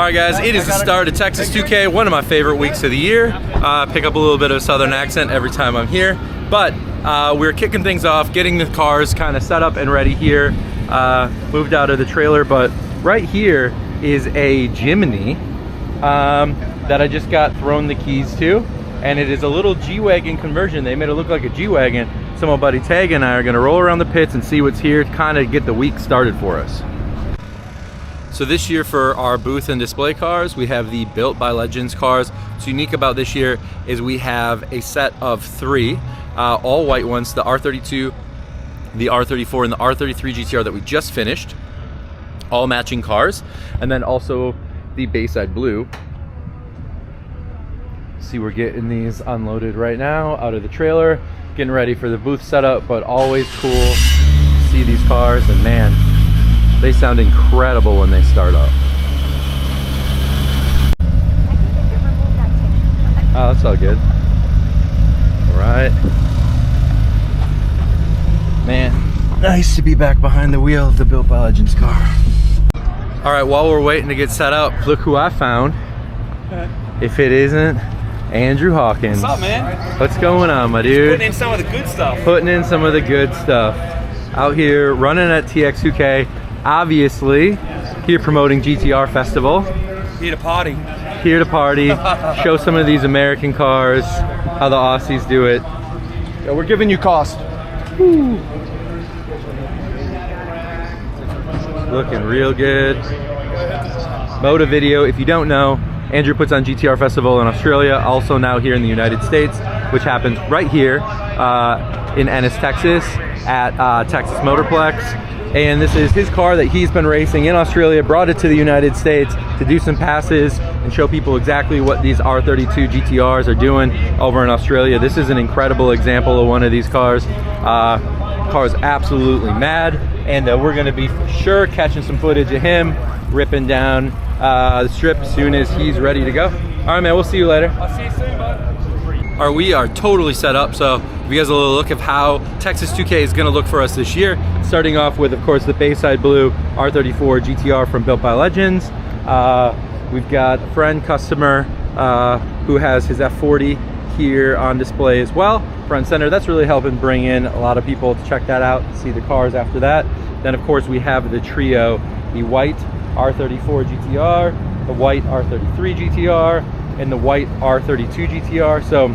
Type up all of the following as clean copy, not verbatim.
Alright guys, it is the start of TX2K, one of my favorite weeks of the year. Pick up a little bit of a southern accent every time I'm here. But we're kicking things off, getting the cars kind of set up and ready here. Moved out of the trailer, but right here is a Jimny that I just got thrown the keys to. And it is a little G-Wagon conversion. They made it look like a G-Wagon. So my buddy Tag and I are gonna roll around the pits and see what's here to kind of get the week started for us. So this year for our booth and display cars, we have the Built by Legends cars. What's unique about this year is we have a set of three, all white ones, the R32, the R34, and the R33 GTR that we just finished, all matching cars. And then also the Bayside Blue. See, we're getting these unloaded right now out of the trailer, getting ready for the booth setup, but always cool to see these cars, and man, they sound incredible when they start up. Oh, that's all good. All right. Man, nice to be back behind the wheel of the Built by Legends car. All right, while we're waiting to get set up, look who I found. If it isn't Andrew Hawkins. What's up, man? What's going on, my dude? Putting in some of the good stuff. Putting in some of the good stuff. Out here running at TX2K. Obviously, here promoting GTR Festival. Here to party. Here to party. Show some of these American cars, how the Aussies do it. Yeah, we're giving you cost. Woo. Looking real good. Moto Video, if you don't know, Andrew puts on GTR Festival in Australia, also now here in the United States, which happens right here in Ennis, Texas, at Texas Motorplex. And this is his car that he's been racing in Australia, brought it to the United States to do some passes and show people exactly what these R32 GTRs are doing over in Australia. This is an incredible example of one of these cars. Car's absolutely mad, and we're gonna be for sure catching some footage of him ripping down the strip as soon as he's ready to go. All right, man, we'll see you later. I'll see you soon, bud. All right, we are totally set up, so if you guys a little look of how TX2K is gonna look for us this year, starting off with, of course, the Bayside Blue R34 GTR from Built by Legends. We've got a friend customer who has his F40 here on display as well, front center. That's really helping bring in a lot of people to check that out, see the cars after that. Then, of course, we have the trio, the white R34 GTR, the white R33 GTR, and the white R32 GTR. So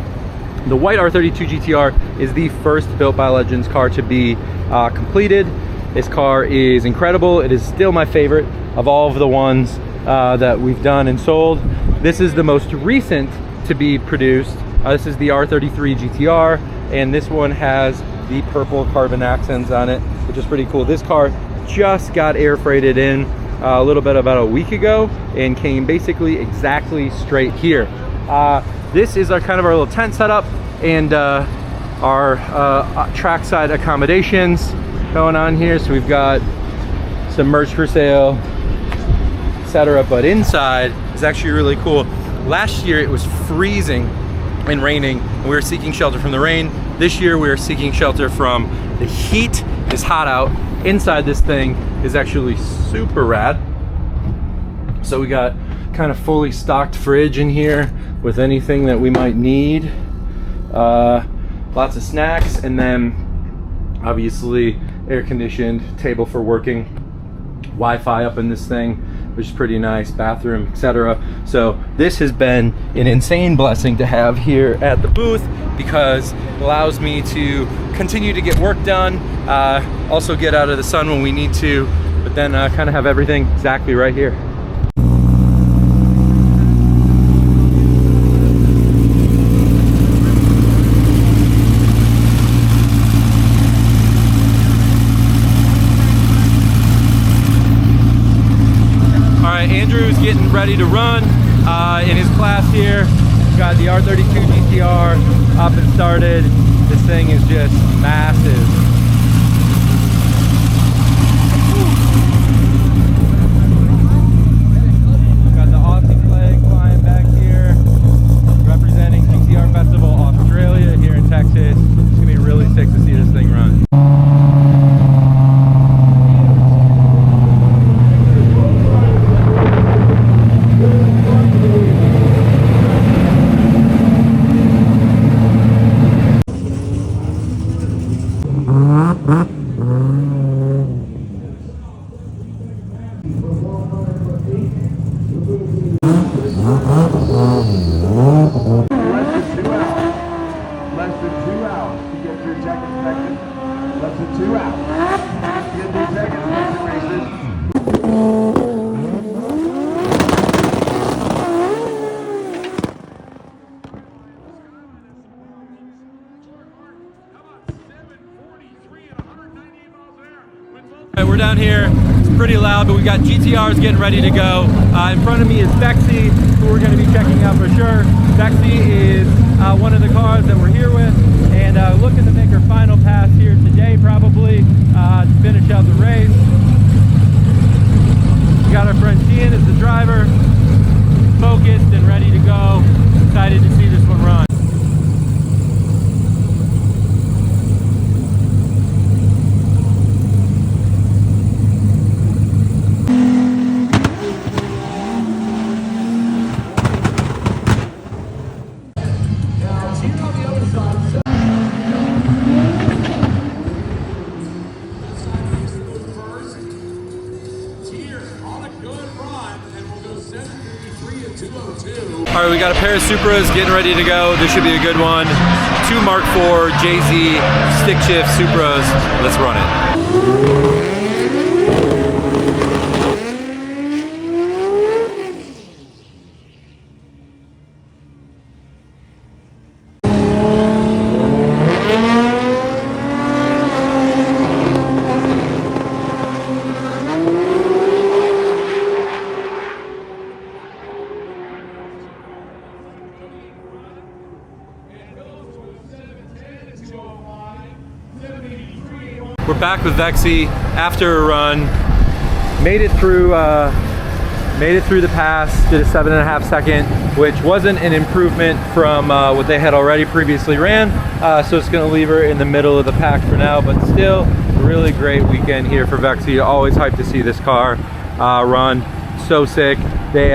the white R32 GTR is the first Built by Legends car to be completed. This car is incredible. It is still my favorite of all of the ones that we've done and sold. This is the most recent to be produced. This is the R33 GTR, and this one has the purple carbon accents on it, which is pretty cool. This car just got air freighted in a little bit about a week ago and came basically exactly straight here. This is our kind of our little tent setup and our trackside accommodations going on here. So we've got some merch for sale, etc. But inside is actually really cool. Last year it was freezing and raining, and we were seeking shelter from the rain. This year we are seeking shelter from the heat. It's hot out. Inside this thing is actually super rad. So we got kind of fully stocked fridge in here with anything that we might need. Lots of snacks, and then obviously air conditioned table for working, Wi-Fi up in this thing, which is pretty nice, bathroom, etc. So this has been an insane blessing to have here at the booth because it allows me to continue to get work done, also get out of the sun when we need to, but then kind of have everything exactly right here. Andrew's getting ready to run in his class here. We've got the R32 GTR up and started. This thing is just massive. Got the Aussie flag flying back here, representing GTR Festival Australia here in Texas. It's gonna be really sick to see this thing run. Less than 2 out to get your tech inspection. Less than 2 out. Get your tech inspection racers. We're down here, it's pretty loud, but we've got GTRs getting ready to go. In front of me is Bexy, who we're going to be checking out for sure. Bexy is one of the cars that we're here with, and looking to make her final pass here today probably to finish out the race. We got our friend Ian as the driver, focused and ready to go. Excited to see this one run. All right, we got a pair of Supras getting ready to go. This should be a good one. 2 Mark IV JZ stick shift Supras. Let's run it. We're back with Vexy after a run. Made it through the pass. Did a 7.5 second, which wasn't an improvement from what they had already previously ran. So it's going to leave her in the middle of the pack for now. But still, a really great weekend here for Vexy. Always hyped to see this car run. So sick. They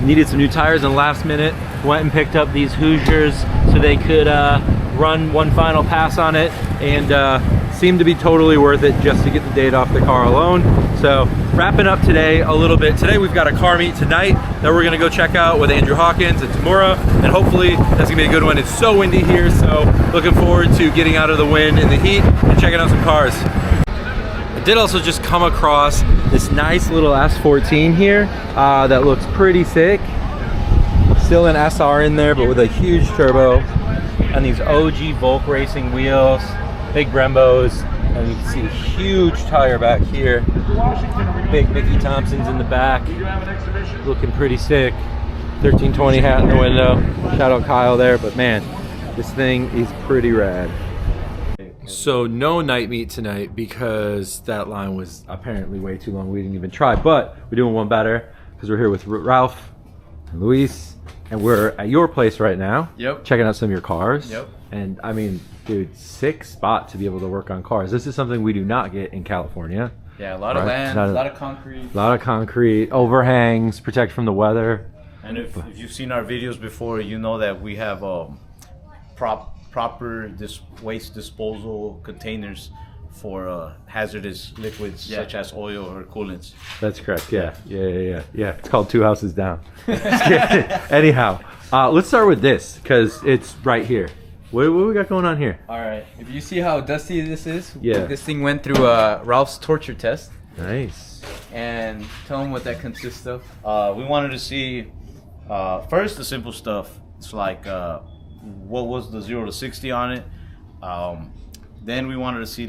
needed some new tires in the last minute. Went and picked up these Hoosiers so they could run one final pass on it, and seemed to be totally worth it just to get the date off the car alone. So wrapping up today a little bit. Today we've got a car meet tonight that we're gonna go check out with Andrew Hawkins and Tamura, and hopefully that's gonna be a good one. It's so windy here, so looking forward to getting out of the wind in the heat and checking out some cars. I did also just come across this nice little S14 here that looks pretty sick. Still an SR in there, but with a huge turbo and these OG Volk Racing wheels, big Brembos, and you can see a huge tire back here. Big Mickey Thompson's in the back, looking pretty sick. 1320 hat in the window. Shout out Kyle there, but man, this thing is pretty rad. So no night meet tonight because that line was apparently way too long. We didn't even try, but we're doing one better because we're here with Ralph and Luis, and we're at your place right now. Yep. Checking out some of your cars. Yep. And I mean, dude, sick spot to be able to work on cars. This is something we do not get in California. Yeah, a lot of land, a lot of concrete. A lot of concrete, overhangs, protect from the weather. And if you've seen our videos before, you know that we have proper waste disposal containers for hazardous liquids such as oil or coolants. That's correct. Yeah. It's called Two Houses Down. Anyhow, let's start with this because it's right here. What do we got going on here? All right. If you see how dusty this is, yeah. This thing went through Ralph's torture test. Nice. And tell him what that consists of. We wanted to see first the simple stuff. It's like what was the 0 to 60 on it. Then we wanted to see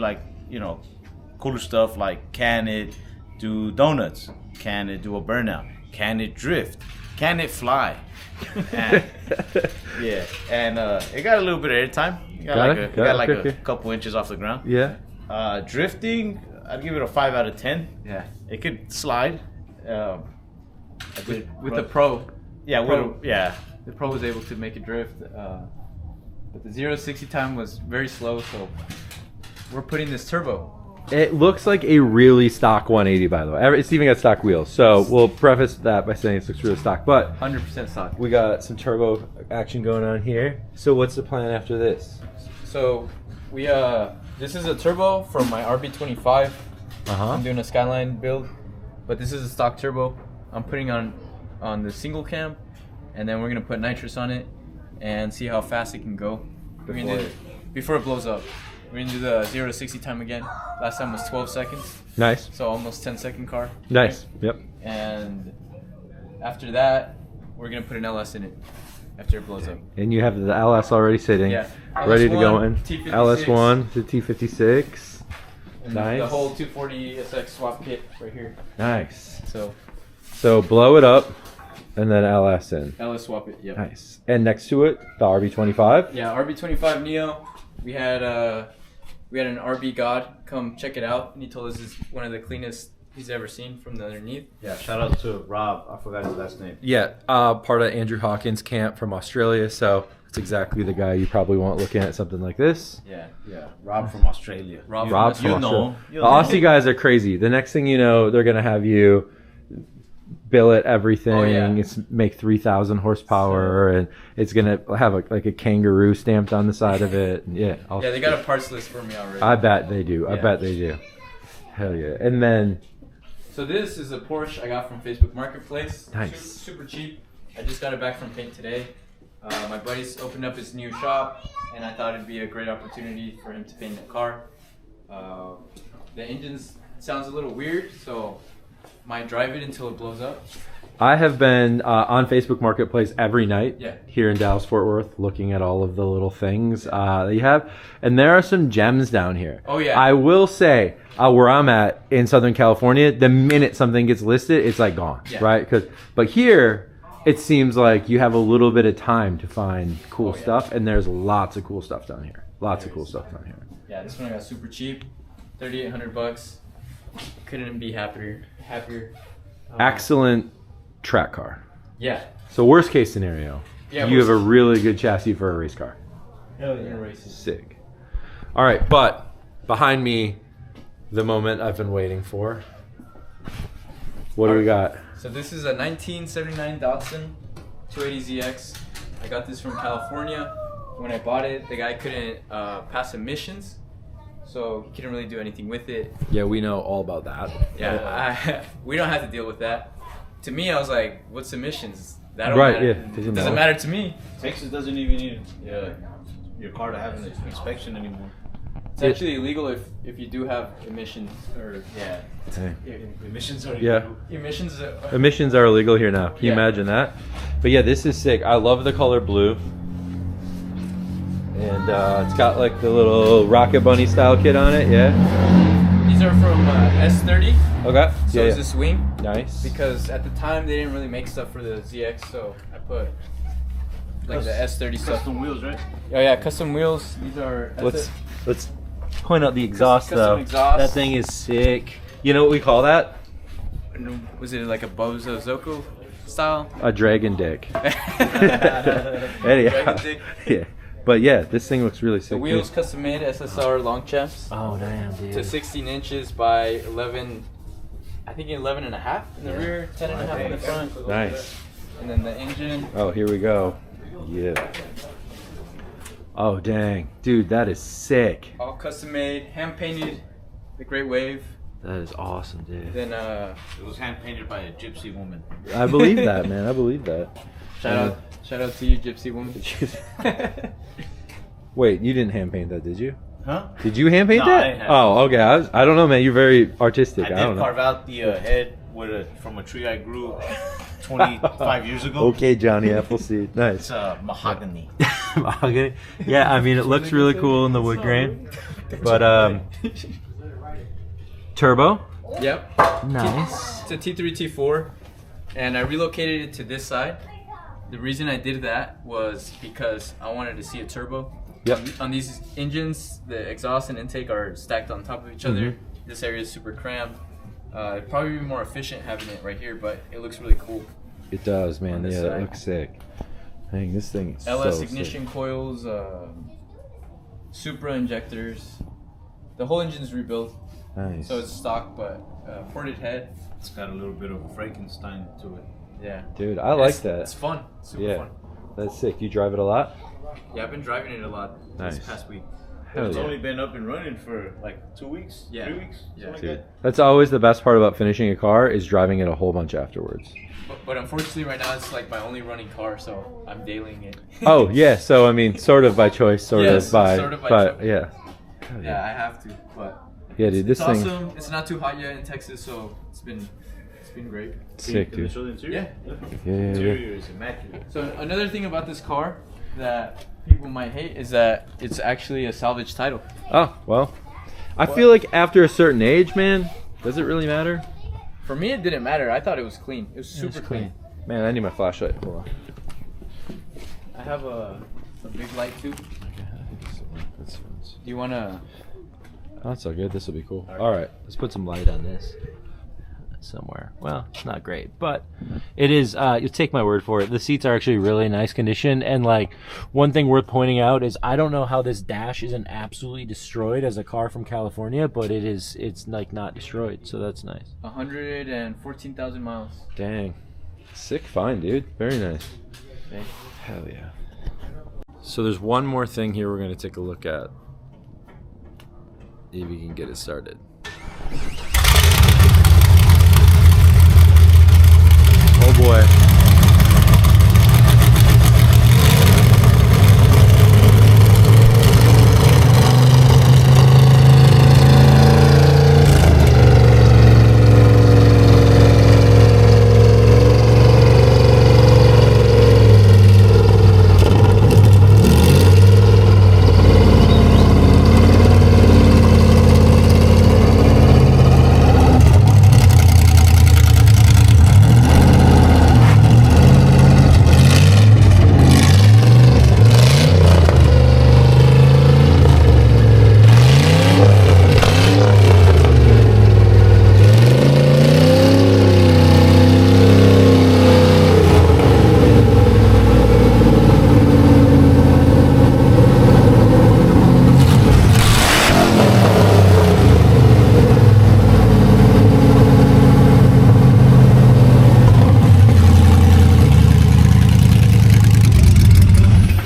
cooler stuff like can it do donuts? Can it do a burnout? Can it drift? Can it fly? And, yeah, and it got a little bit of airtime. It got a couple inches off the ground. Yeah. Drifting, I'd give it a 5 out of 10. Yeah. It could slide. With the Pro. Yeah, The Pro was able to make it drift. But the 0 to 60 time was very slow, so we're putting this turbo. It looks like a really stock 180, by the way. It's even got stock wheels. So we'll preface that by saying it looks really stock. But 100% stock. We got some turbo action going on here. So what's the plan after this? So we this is a turbo from my RB25. I'm doing a Skyline build, but this is a stock turbo. I'm putting on on the single cam, and then we're gonna put nitrous on it and see how fast it can go. Before it blows up. We're gonna do the 0 to 60 time again. Last time was 12 seconds. Nice. So almost 10-second car. Nice. Right? Yep. And after that, we're gonna put an LS in it after it blows up. And you have the LS already sitting, Yeah. ready to go LS1, in. T56. LS1 to T56. And Nice. the whole 240 SX swap kit right here. Nice. So blow it up, and then LS in. LS swap it. Yep. Nice. And next to it, the RB25. Yeah, RB25 Neo. We had an RB god come check it out, and he told us it's one of the cleanest he's ever seen from the underneath. Yeah, shout out to Rob. I forgot his last name. Yeah, part of Andrew Hawkins' camp from Australia, so it's exactly the guy you probably want looking at something like this. Yeah. Rob from Australia. Rob you from Australia. know. The Aussie guys are crazy. The next thing you know, they're gonna have you billet everything. Oh, yeah. It's make 3,000 horsepower, and it's gonna have a kangaroo stamped on the side of it. And yeah, Yeah, they got a parts list for me already. I bet they do. I Yeah. bet they do. Hell yeah! And then So this is a Porsche I got from Facebook Marketplace. Nice. Super cheap. I just got it back from paint today. My buddy's opened up his new shop, and I thought it'd be a great opportunity for him to paint the car. The engine sounds a little weird, so might drive it until it blows up. I have been on Facebook Marketplace every night Yeah. here in Dallas Fort Worth, looking at all of the little things that you have, and there are some gems down here. Oh, yeah. I will say where I'm at in Southern California, the minute something gets listed, it's like gone, Yeah. right? But here, it seems like you have a little bit of time to find cool Oh, yeah. stuff, and there's lots of cool stuff down here. Lots of cool stuff down here. Yeah, this one I got super cheap, $3,800. Couldn't be happier. Excellent track car. Yeah. So worst case scenario, Yeah, you have a worst- really good chassis for a race car. Hell yeah. Races. Sick. All right, but behind me, the moment I've been waiting for. What do we got? So this is a 1979 Datsun 280ZX. I got this from California. When I bought it, the guy couldn't pass emissions, so he couldn't really do anything with it. Yeah, we know all about that. Yeah, we don't have to deal with that. To me, I was like, "What's emissions? That don't Right, matter. yeah, It doesn't matter to me." Texas doesn't even need your car to have an inspection anymore. It's actually illegal if you do have emissions or Hey. Emissions are Yeah. emissions. Emissions are illegal here now. Can you Yeah. imagine that? But yeah, this is sick. I love the color blue. And it's got like the little Rocket Bunny style kit on it, yeah? These are from S30. Okay. So is this wing? Nice. Because at the time they didn't really make stuff for the ZX, so I put like the S30 stuff. Custom wheels, right? Oh yeah, custom wheels. These are. Let's point out the exhaust Custom though. exhaust. That thing is sick. You know what we call that? Was it like a Bozo Zoko style? A dragon dick. Dragon Anyhow. dick. Yeah. But yeah, this thing looks really sick. The wheels custom made SSR long chaps Oh damn, dude. to 16 inches by 11. I think 11 and a half in the rear, 10 and a half in the front. Nice. And then the engine. Oh, here we go. Yeah. Oh dang, dude, that is sick. All custom made, hand painted, the Great Wave. That is awesome, dude. Then It was hand painted by a gypsy woman. I believe that, man. I believe that. shout out to you, Gypsy Woman. Wait, you didn't hand paint that, did you? Huh? Did you hand paint No, I that? didn't hand Oh, okay. I don't know, man. You're very artistic. I I, did don't know. carve out the head from a tree I grew 25 years ago. Okay, Johnny Appleseed. Nice. It's mahogany. Mahogany. Yeah, I mean, it looks really cool in the wood grain. But turbo. Yep. Nice. It's a T3 T4, and I relocated it to this side. The reason I did that was because I wanted to see a turbo. Yep. On these engines, the exhaust and intake are stacked on top of each other. This area is super cramped. It'd probably be more efficient having it right here, but it looks really cool. It does, man. On this Yeah, that side. looks sick. Dang, this thing is LS so ignition sick. coils, Supra injectors. The whole engine's rebuilt, Nice. so it's stock, but ported head. It's got a little bit of a Frankenstein to it. Yeah. Dude, I like It's that. fun. Super Yeah. fun. That's sick. You drive it a lot? Yeah, I've been driving it a lot Nice. this past week. Hell It's yeah. only been up and running for like 2 weeks, Yeah. 3 weeks, Yeah. something like Dude, that. that's always the best part about finishing a car is driving it a whole bunch afterwards. But unfortunately, right now it's like my only running car, so I'm dailying it. Oh yeah, so I mean, sort of by choice, sort Yes, of by, sort of by but choice. yeah. Yeah, I have to. But Yeah, dude, this it's thing, awesome. It's not too hot yet in Texas, so it's been great. sick, Can you dude. show the interior? Yeah. Yeah, yeah, Interior is immaculate. So another thing about this car that people might hate is that it's actually a salvage title. Oh well, I feel like after a certain age, man, does it really matter? For me, it didn't matter. I thought it was clean. It was super clean. Man, I need my flashlight. Hold on. I have a big light too. Do you wanna? Oh, that's all good. This will be cool. All right, let's put some light on this somewhere. Well, it's not great, but it is. You take my word for it. The seats are actually really nice condition, and like one thing worth pointing out is I don't know how this dash isn't absolutely destroyed as a car from California, but it is. It's like not destroyed, so that's nice. 114,000 miles. Dang, sick find, dude. Very nice. Okay. Hell yeah. So there's one more thing here we're gonna take a look at. If we can get it started. Oh boy.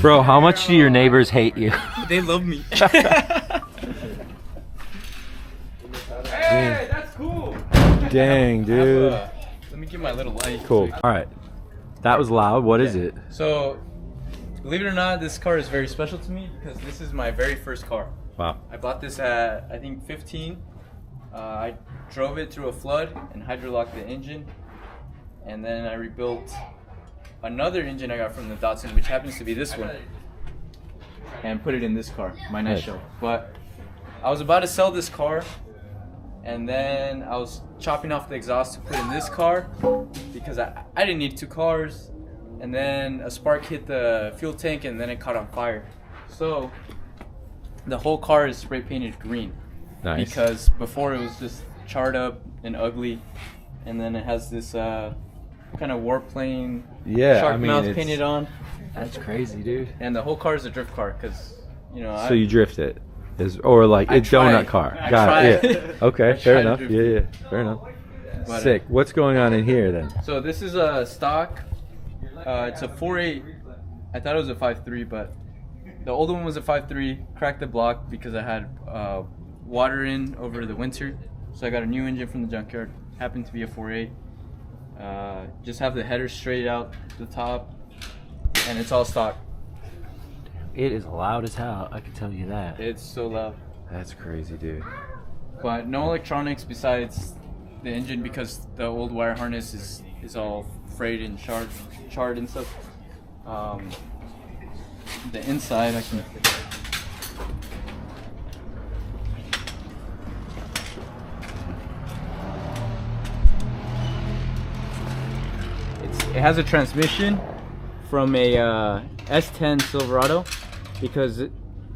Bro, how much do your neighbors hate you? They love me. Hey, that's cool. Dang, dude. Let me get my little light. Cool. All right. That was loud. What is it? So, believe it or not, this car is very special to me because this is my very first car. Wow. I bought this at, I think, 15. I drove it through a flood and hydrolocked the engine. And then I rebuilt another engine I got from the Datsun, which happens to be this one, and put it in this car, my nice show. But I was about to sell this car, and then I was chopping off the exhaust to put in this car because I didn't need two cars. And then a spark hit the fuel tank, and then it caught on fire. So the whole car is spray painted green. Nice. Because before it was just charred up and ugly, and then it has this kind of warplane shark mouth painted on. That's crazy, dude. And the whole car is a drift car because, you know, So you drift it, or like I a donut try. car. I Got try. it. Yeah. Okay. I Fair try to enough. drift Yeah, it. yeah. Fair enough. But, Sick. What's going on in here then? So this is a stock. It's a 4.8. I thought it was a 5.3, but the old one was a 5.3. Cracked the block because I had water in over the winter. So I got a new engine from the junkyard. Happened to be a 4.8. Just have the header straight out the top, and it's all stock. It is loud as hell. I can tell you that. It's so loud. That's crazy, dude. But no electronics besides the engine because the old wire harness is all frayed and charred and stuff. The inside I can. It has a transmission from a S10 Silverado because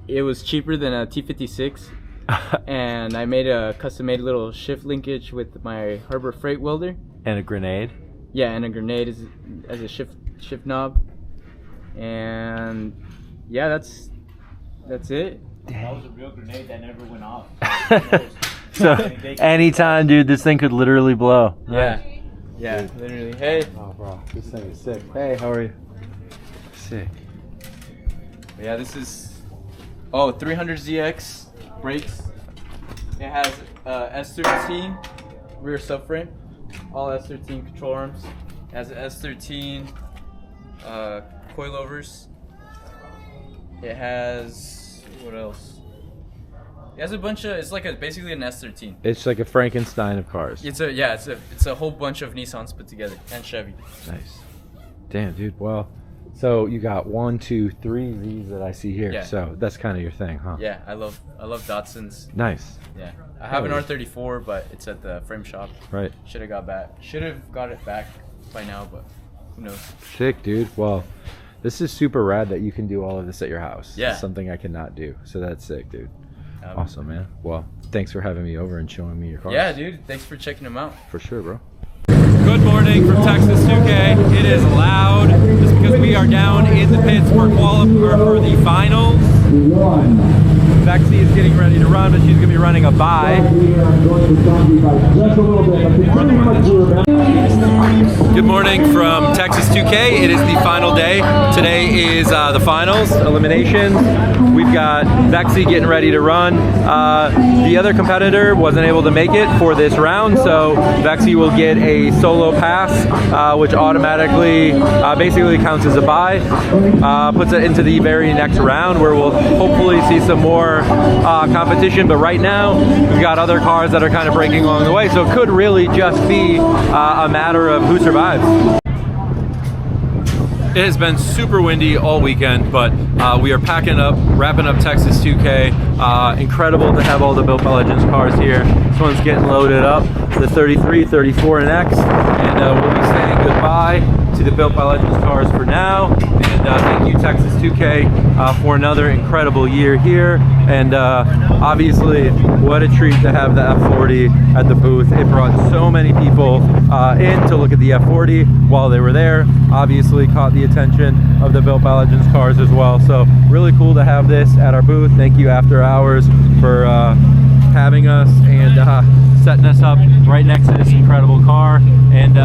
it was cheaper than a T56. And I made a custom-made little shift linkage with my Harbor Freight welder. And a grenade. Yeah, and a grenade as a shift knob. And yeah, that's it. That was a real grenade that never went off. So anytime, dude, this thing could literally blow. Yeah, yeah, literally. Hey. Oh, bro, this thing is sick. Hey, how are you? Sick. But yeah, this is Oh, 300ZX brakes. It has S13 rear subframe, all S13 control arms. It has S13 coilovers. It has, what else? It has a bunch of, it's like basically an S13. It's like a Frankenstein of cars. It's a whole bunch of Nissans put together, and Chevy. Nice. Damn, dude. Well, so you got 1, 2, 3 of these that I see here. Yeah. So that's kind of your thing, huh? Yeah, I love Datsuns. Nice. Yeah, I have an R34, but it's at the frame shop. Right. Should have got it back by now, but who knows? Sick, dude. Well, this is super rad that you can do all of this at your house. Yeah. It's something I cannot do. So that's sick, dude. Awesome, man. Well, thanks for having me over and showing me your cars. Yeah, dude. Thanks for checking them out. For sure, bro. Good morning from Texas 2K. It is loud just because we are down in the pits for the finals. Vexy is getting ready to run, but she's going to be running a bye. Good morning from Texas 2K. It is the final day. Today is the finals, eliminations. We've got Vexy getting ready to run. The other competitor wasn't able to make it for this round, so Vexy will get a solo pass, which automatically basically counts as a bye. Puts it into the very next round where we'll hopefully see some more competition, but right now we've got other cars that are kind of breaking along the way, so it could really just be a matter of who survives. It has been super windy all weekend, but we are packing up, wrapping up Texas 2K. Incredible to have all the Built by Legends cars here. This one's getting loaded up, the 33, 34, and X, and we'll be saying goodbye to the Built by Legends cars for now. And thank you, Texas 2K, for another incredible year here. And obviously, what a treat to have the F40 at the booth. It brought so many people in to look at the F40 while they were there. Obviously, caught the attention of the Built by Legends cars as well. So really cool to have this at our booth. Thank you, After Hours, for having us and setting us up right next to this incredible car. And